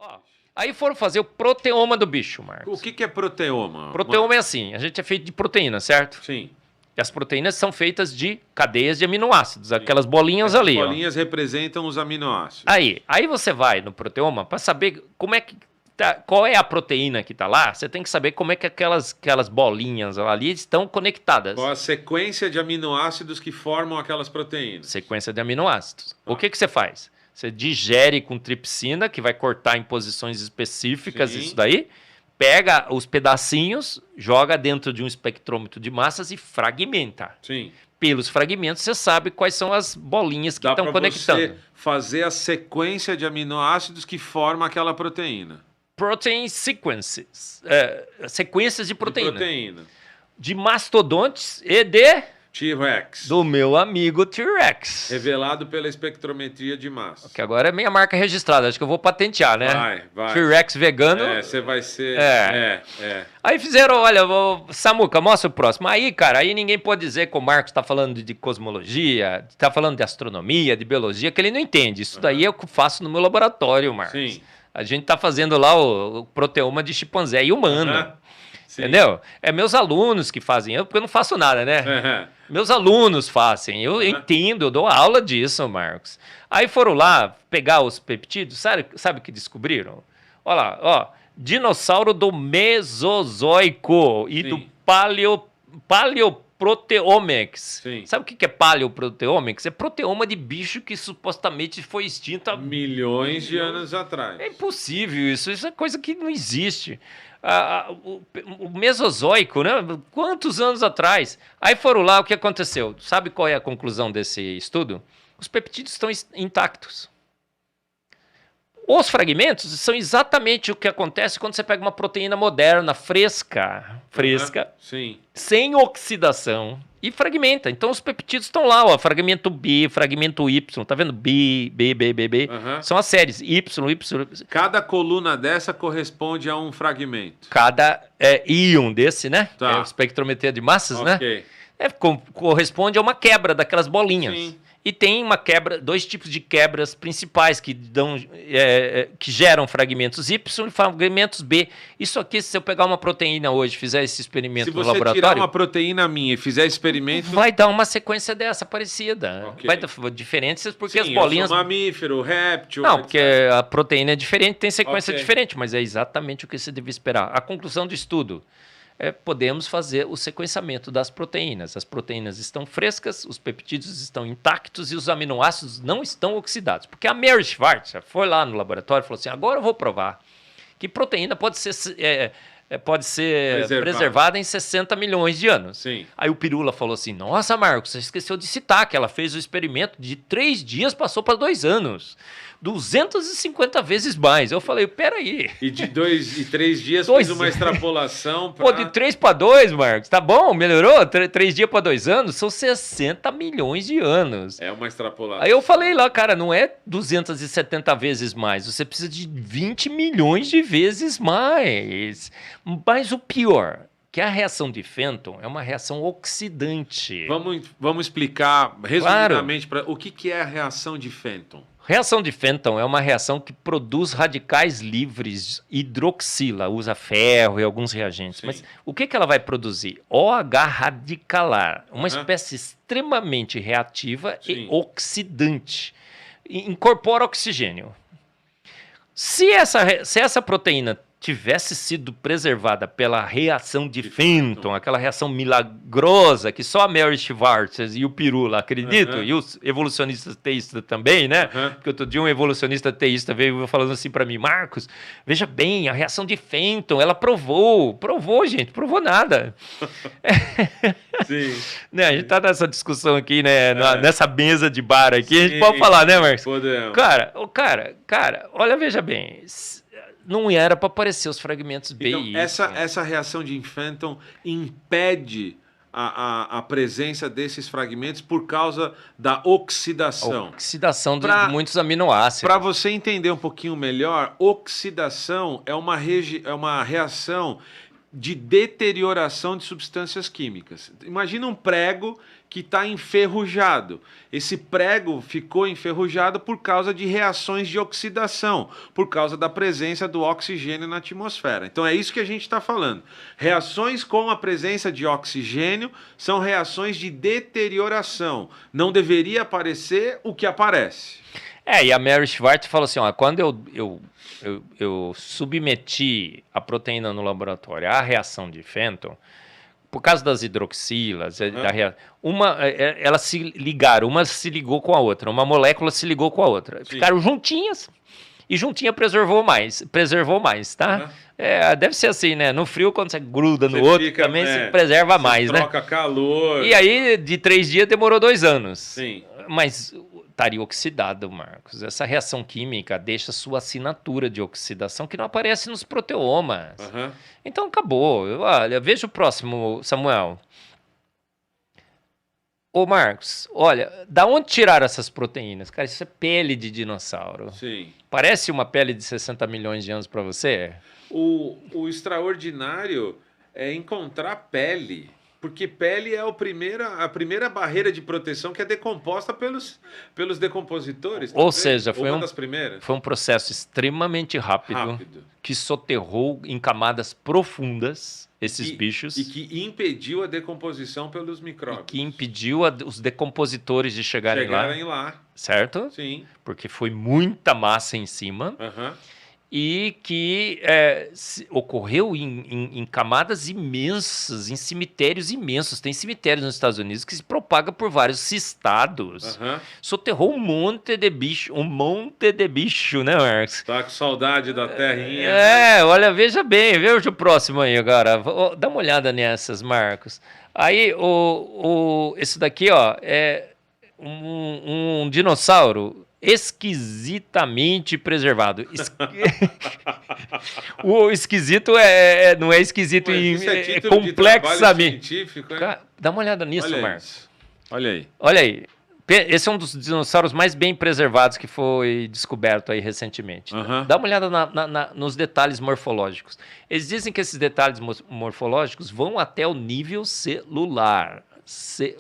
Ó, aí foram fazer o proteoma do bicho, Marcos. O que é proteoma? Proteoma é assim, a gente é feito de proteína, certo? Sim. E as proteínas são feitas de cadeias de aminoácidos, aquelas bolinhas ali, ó. Bolinhas representam os aminoácidos. Aí você vai no proteoma para saber como é que tá, qual é a proteína que está lá. Você tem que saber como é que aquelas bolinhas ali estão conectadas. Qual a sequência de aminoácidos que formam aquelas proteínas? Sequência de aminoácidos. O que você faz? Você digere com tripsina, que vai cortar em posições específicas Sim. isso daí. Pega os pedacinhos, joga dentro de um espectrômetro de massas e fragmenta. Sim. Pelos fragmentos, você sabe quais são as bolinhas que estão conectando. Você fazer a sequência de aminoácidos que formam aquela proteína. Protein sequences. Sequências de proteína. De mastodontes e de... T-Rex. Do meu amigo T-Rex. Revelado pela espectrometria de massa. Que agora é minha marca registrada. Acho que eu vou patentear, né? Vai. T-Rex vegano. Você vai ser... Aí fizeram, olha, Samuca, mostra o próximo. Aí, cara, aí ninguém pode dizer que o Marcos está falando de cosmologia, está falando de astronomia, de biologia, que ele não entende. Isso daí é o que eu faço no meu laboratório, Marcos. Sim. A gente está fazendo lá o proteoma de chimpanzé e humano. Entendeu? É meus alunos que fazem, porque eu não faço nada, né? Meus alunos fazem, eu entendo, eu dou aula disso, Marcos. Aí foram lá pegar os peptídeos, sabe o que descobriram? Olha lá, ó, dinossauro do Mesozoico e do Paleoproteomics. Sabe o que é Paleoproteomics? É proteoma de bicho que supostamente foi extinto há milhões de anos atrás. É impossível isso é coisa que não existe. O Mesozoico, né? Quantos anos atrás? Aí foram lá, o que aconteceu? Sabe qual é a conclusão desse estudo? Os peptídeos estão intactos. Os fragmentos são exatamente o que acontece quando você pega uma proteína moderna, fresca, sem oxidação, e fragmenta. Então os peptídeos estão lá, ó, fragmento B, fragmento Y, tá vendo? B, são as séries Y. Cada coluna dessa corresponde a um fragmento. Cada íon desse, né? É espectrometria de massas, né? Corresponde a uma quebra daquelas bolinhas. Sim. E tem dois tipos de quebras principais que geram fragmentos Y e fragmentos B. Isso aqui, se eu pegar uma proteína hoje e fizer esse experimento no laboratório... Se você tirar uma proteína minha e fizer experimento... Vai dar uma sequência dessa parecida. Vai dar diferenças porque as bolinhas... Eu sou mamífero, réptil... Não, porque a proteína é diferente, tem sequência diferente, mas é exatamente o que você deve esperar. A conclusão do estudo... podemos fazer o sequenciamento das proteínas. As proteínas estão frescas, os peptídeos estão intactos e os aminoácidos não estão oxidados. Porque a Mary Schwartz foi lá no laboratório e falou assim, agora eu vou provar que proteína pode ser preservada em 60 milhões de anos. Sim. Aí o Pirula falou assim, nossa, Marcos, você esqueceu de citar que ela fez o experimento de 3 dias, passou para 2 anos. 250 vezes mais. Eu falei, peraí. E de 2 e 3 dias fez uma extrapolação para... Pô, de 3 para 2, Marcos, tá bom, melhorou? 3 dias para 2 anos, são 60 milhões de anos. É uma extrapolação. Aí eu falei lá, cara, não é 270 vezes mais, você precisa de 20 milhões de vezes mais. Mas o pior, que a reação de Fenton é uma reação oxidante. Vamos explicar resumidamente o que é a reação de Fenton. Reação de Fenton é uma reação que produz radicais livres, hidroxila, usa ferro e alguns reagentes. Sim. Mas o que ela vai produzir? OH radicalar, uma espécie extremamente reativa e oxidante. Incorpora oxigênio. Se essa proteína tivesse sido preservada pela reação de Fenton, aquela reação milagrosa que só a Mary Schwartz e o Pirula acreditam, e os evolucionistas teístas também, né? Porque outro dia um evolucionista teísta veio falando assim para mim, Marcos, veja bem, a reação de Fenton, ela provou, gente, provou nada. Sim. Né, a gente tá nessa discussão aqui, né, nessa mesa de bar aqui, a gente pode falar, né, Marcos? Podemos. Cara, olha, veja bem, não era para aparecer os fragmentos B e Y. Essa reação de Fenton impede a presença desses fragmentos por causa da oxidação. Oxidação de muitos aminoácidos. Para você entender um pouquinho melhor, oxidação é uma reação de deterioração de substâncias químicas. Imagina um prego que está enferrujado. Esse prego ficou enferrujado por causa de reações de oxidação, por causa da presença do oxigênio na atmosfera. Então é isso que a gente está falando. Reações com a presença de oxigênio são reações de deterioração. Não deveria aparecer o que aparece. E a Mary Schwartz falou assim, ó, quando eu submeti a proteína no laboratório à reação de Fenton, por causa das hidroxilas, elas se ligaram, uma se ligou com a outra, uma molécula se ligou com a outra. Sim. Ficaram juntinhas, e juntinha preservou mais, tá? Deve ser assim, né? No frio, quando você gruda no outro, também se preserva mais, né? Troca calor. E aí, de 3 dias, demorou 2 anos. Sim. Mas estaria oxidado, Marcos. Essa reação química deixa sua assinatura de oxidação que não aparece nos proteomas. Então, acabou. Olha, veja o próximo, Samuel. Ô, Marcos, olha, da onde tiraram essas proteínas? Cara, isso é pele de dinossauro. Sim. Parece uma pele de 60 milhões de anos para você? O extraordinário é encontrar pele. Porque pele é a primeira barreira de proteção que é decomposta pelos decompositores. Ou seja, foi um processo extremamente rápido que soterrou em camadas profundas esses bichos. E que impediu a decomposição pelos micróbios. E que impediu os decompositores de chegarem lá. Certo? Sim. Porque foi muita massa em cima. E que ocorreu em camadas imensas, em cemitérios imensos. Tem cemitérios nos Estados Unidos que se propaga por vários cistados. Soterrou um monte de bicho, né, Marcos? Tá com saudade da terrinha. Olha, veja bem, veja o próximo aí agora. Dá uma olhada nessas, Marcos. Aí, esse daqui, ó, é um dinossauro esquisitamente preservado. O esquisito não é esquisito, é complexamente. Dá uma olhada nisso, Marcos. Olha aí. Esse é um dos dinossauros mais bem preservados que foi descoberto aí recentemente. Dá uma olhada nos detalhes morfológicos. Eles dizem que esses detalhes morfológicos vão até o nível celular. Se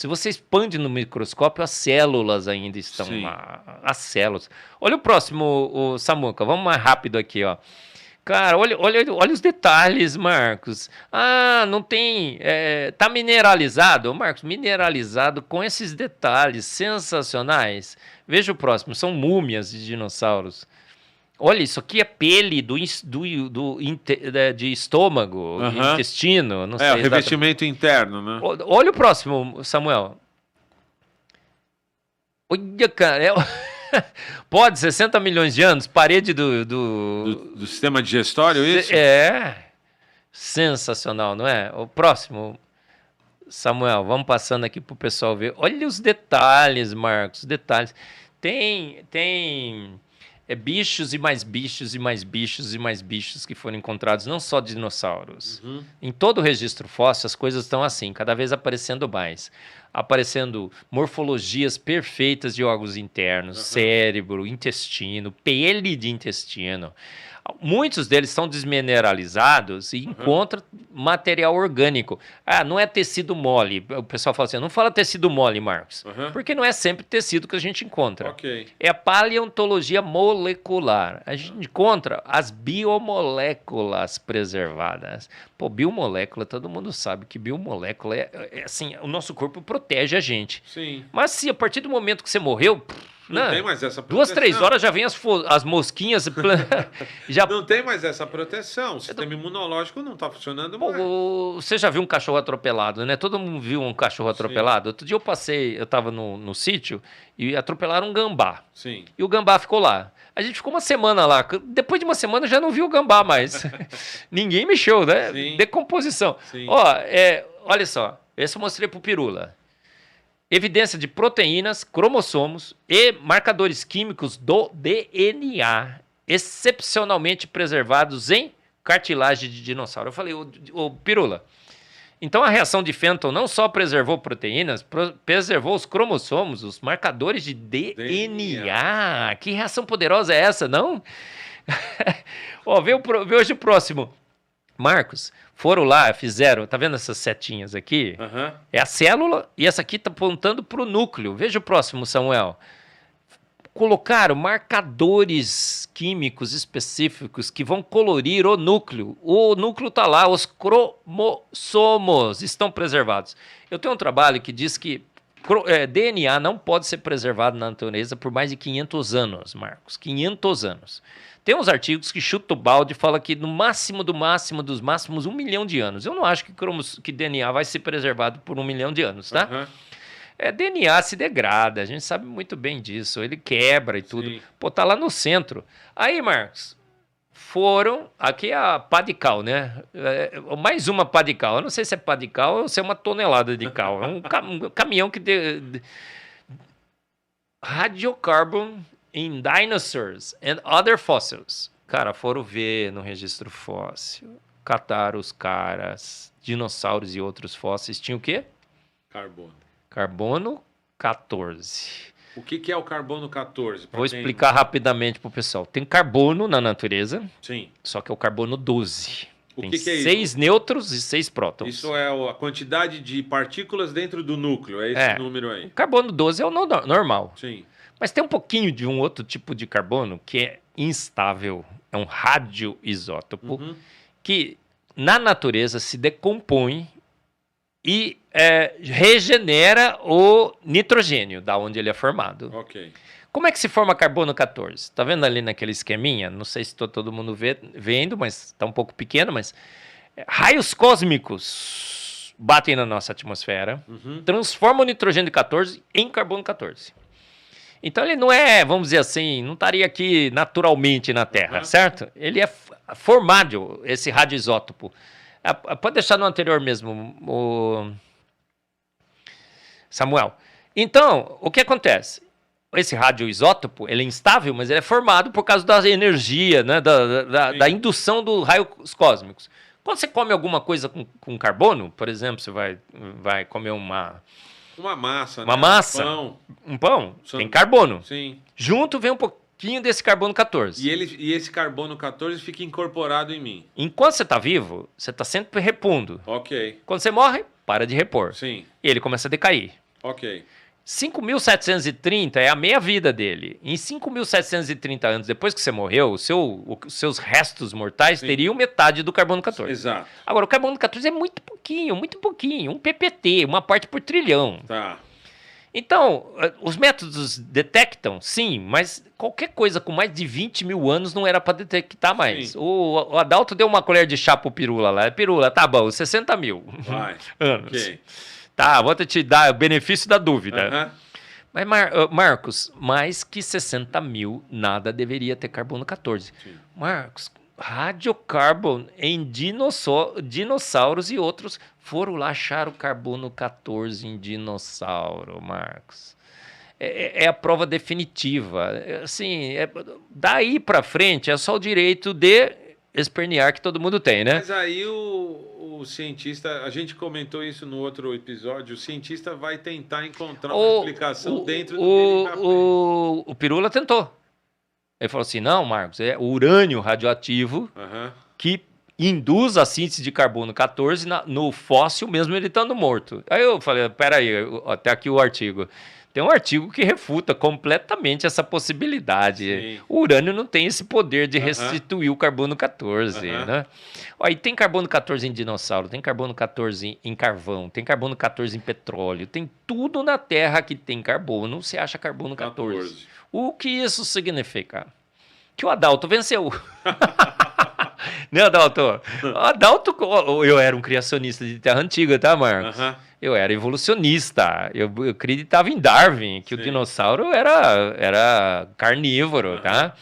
você expande no microscópio, as células ainda estão lá. As células. Olha o próximo, Samuca. Vamos mais rápido aqui, ó. Cara, olha os detalhes, Marcos. Não tem... tá mineralizado. Marcos, mineralizado com esses detalhes sensacionais. Veja o próximo. São múmias de dinossauros. Olha, isso aqui é pele de estômago, intestino. Não sei o revestimento interno, né? Olha o próximo, Samuel. Olha, cara. Pode, 60 milhões de anos, parede do sistema digestório, isso? Sensacional, não é? O próximo, Samuel, vamos passando aqui para o pessoal ver. Olha os detalhes, Marcos, detalhes. Tem bichos e mais bichos e mais bichos e mais bichos que foram encontrados, não só dinossauros. Em todo o registro fóssil, as coisas estão assim, cada vez aparecendo mais. Aparecendo morfologias perfeitas de órgãos internos, cérebro, intestino, pele de intestino. Muitos deles são desmineralizados e encontram material orgânico. Não é tecido mole. O pessoal fala assim, não fala tecido mole, Marcos, porque não é sempre tecido que a gente encontra. É a paleontologia molecular. A gente encontra as biomoléculas preservadas. Biomolécula, todo mundo sabe que biomolécula é assim, o nosso corpo protege a gente. Sim. Mas se a partir do momento que você morreu... Não tem mais essa proteção. 2-3 horas já vem as mosquinhas. Não tem mais essa proteção. O sistema imunológico não está funcionando mais. Você já viu um cachorro atropelado, né? Todo mundo viu um cachorro atropelado. Outro dia eu estava no sítio e atropelaram um gambá. Sim. E o gambá ficou lá. A gente ficou uma semana lá. Depois de uma semana já não viu o gambá mais. Ninguém mexeu, né? Sim. Decomposição. Sim. Olha só. Esse eu mostrei pro Pirula. Evidência de proteínas, cromossomos e marcadores químicos do DNA, excepcionalmente preservados em cartilagem de dinossauro. Eu falei, ô Pirula, então a reação de Fenton não só preservou proteínas, preservou os cromossomos, os marcadores de DNA. Que reação poderosa é essa, não? Vê hoje o próximo. Marcos, foram lá, fizeram, tá vendo essas setinhas aqui? É a célula e essa aqui tá apontando para o núcleo. Veja o próximo, Samuel. Colocaram marcadores químicos específicos que vão colorir o núcleo. O núcleo tá lá, os cromossomos estão preservados. Eu tenho um trabalho que diz que DNA não pode ser preservado na natureza por mais de 500 anos, Marcos. 500 anos. Tem uns artigos que chutam o balde e falam que no máximo dos máximos 1 milhão de anos. Eu não acho que DNA vai ser preservado por 1 milhão de anos, tá? DNA se degrada, a gente sabe muito bem disso. Ele quebra e tudo. Sim. Pô, tá lá no centro. Aí, Marcos, foram... Aqui é a pá de cal, né? Mais uma pá de cal. Eu não sei se é pá de cal ou se é uma tonelada de cal. É um caminhão que... Radiocarbon in dinosaurs and other fossils. Cara, foram ver no registro fóssil. Cataram os caras, dinossauros e outros fósseis. Tinha o quê? Carbono 14. O que é o carbono 14? Vou explicar rapidamente pro pessoal. Tem carbono na natureza. Sim. Só que é o carbono 12. Tem que é 6 isso? Nêutrons e 6 prótons. Isso é a quantidade de partículas dentro do núcleo, é esse número aí. O carbono 12 é o normal. Sim. Mas tem um pouquinho de um outro tipo de carbono que é instável. É um radioisótopo que na natureza se decompõe e regenera o nitrogênio, da onde ele é formado. Ok. Como é que se forma carbono 14? Tá vendo ali naquele esqueminha? Não sei se todo mundo vendo, mas está um pouco pequeno, mas raios cósmicos batem na nossa atmosfera, transformam o nitrogênio 14 em carbono 14. Então ele não é, vamos dizer assim, não estaria aqui naturalmente na Terra, certo? Ele é formado, esse radioisótopo. Pode deixar no anterior mesmo, o Samuel. Então, o que acontece? Esse radioisótopo, ele é instável, mas ele é formado por causa da energia, né, da indução dos raios cósmicos. Quando você come alguma coisa com carbono, por exemplo, você vai comer uma massa, uma massa, um pão, tem carbono. Sim. Junto vem um pouquinho desse carbono 14. E esse carbono 14 fica incorporado em mim. Enquanto você está vivo, você está sempre repondo. Ok. Quando você morre, para de repor. Sim. E ele começa a decair. Ok. 5.730 é a meia-vida dele. Em 5.730 anos depois que você morreu, os seus restos mortais teriam metade do carbono 14. Exato. Agora, o carbono 14 é muito pouquinho. Um PPT, uma parte por trilhão. Tá. Então, os métodos detectam, sim, mas qualquer coisa com mais de 20 mil anos não era para detectar mais. O Adalto deu uma colher de chá pro Pirula lá. Pirula, tá bom, 60 mil anos. Ok. Tá, vou te dar o benefício da dúvida. Mas, Marcos, mais que 60 mil, nada deveria ter carbono 14. Sim. Marcos, radiocarbon em dinossauros e outros foram lá achar o carbono 14 em dinossauro, Marcos. É a prova definitiva. Assim, daí para frente é só o direito de espernear que todo mundo tem, né? Mas aí o cientista, a gente comentou isso no outro episódio, o cientista vai tentar encontrar uma explicação dentro do que ele já aprende. O Pirula tentou. Ele falou assim, não, Marcos, é o urânio radioativo que induz a síntese de carbono 14 no fóssil mesmo ele estando morto. Aí eu falei, peraí, até aqui o artigo. Tem um artigo que refuta completamente essa possibilidade. Sim. O urânio não tem esse poder de restituir o carbono 14, né? Aí tem carbono 14 em dinossauro, tem carbono 14 em carvão, tem carbono 14 em petróleo, tem tudo na Terra que tem carbono, você acha carbono 14. O que isso significa? Que o Adalto venceu. Né, Adalto? Adalto, eu era um criacionista de terra antiga, tá, Marcos? Eu era evolucionista. Eu acreditava em Darwin, que o dinossauro era carnívoro, tá?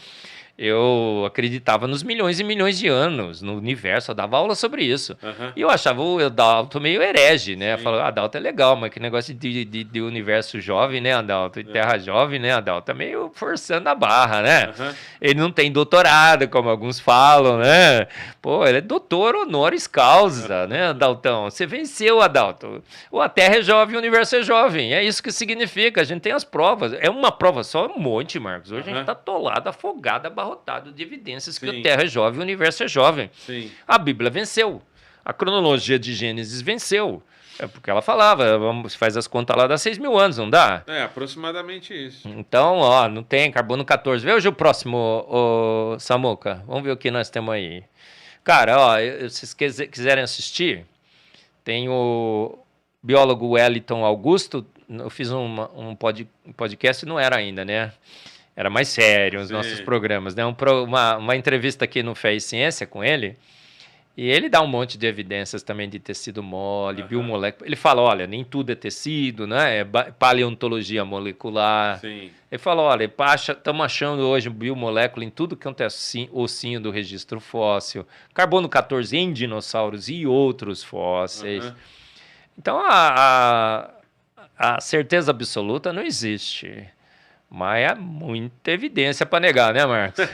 Eu acreditava nos milhões e milhões de anos, no universo, eu dava aula sobre isso. E eu achava o Adalto meio herege, né? Eu falava, Adalto é legal, mas que negócio de universo jovem, né, Adalto? De terra jovem, né, Adalto? Tá meio forçando a barra, né? Ele não tem doutorado, como alguns falam, né? Pô, ele é doutor honoris causa, né, Adaltão? Você venceu, Adalto. A Terra é jovem, o universo é jovem. É isso que significa, a gente tem as provas. É uma prova só, um monte, Marcos. Hoje a gente tá atolado, afogado, abarrotado abarrotado de evidências que Sim. a Terra é jovem, o universo é jovem. Sim. A Bíblia venceu. A cronologia de Gênesis venceu. É porque ela falava, vamos, faz as contas lá, dá 6 mil anos, não dá? É, aproximadamente isso. Então, ó, não tem carbono 14. Vê hoje o próximo, ô, Samuca. Vamos ver o que nós temos aí. Cara, ó, se vocês quiserem assistir, tem o biólogo Wellington Augusto. Eu fiz um podcast, não era ainda, né? Era mais sério os nossos programas, né? Uma entrevista aqui no Fé e Ciência com ele. E ele dá um monte de evidências também de tecido mole, biomolécula. Ele fala, olha, nem tudo é tecido, né? É paleontologia molecular. Sim. Ele fala, olha, estamos achando hoje biomolécula em tudo que é ossinho do registro fóssil. Carbono 14 em dinossauros e outros fósseis. Então, a certeza absoluta não existe. Mas há muita evidência para negar, né, Marcos?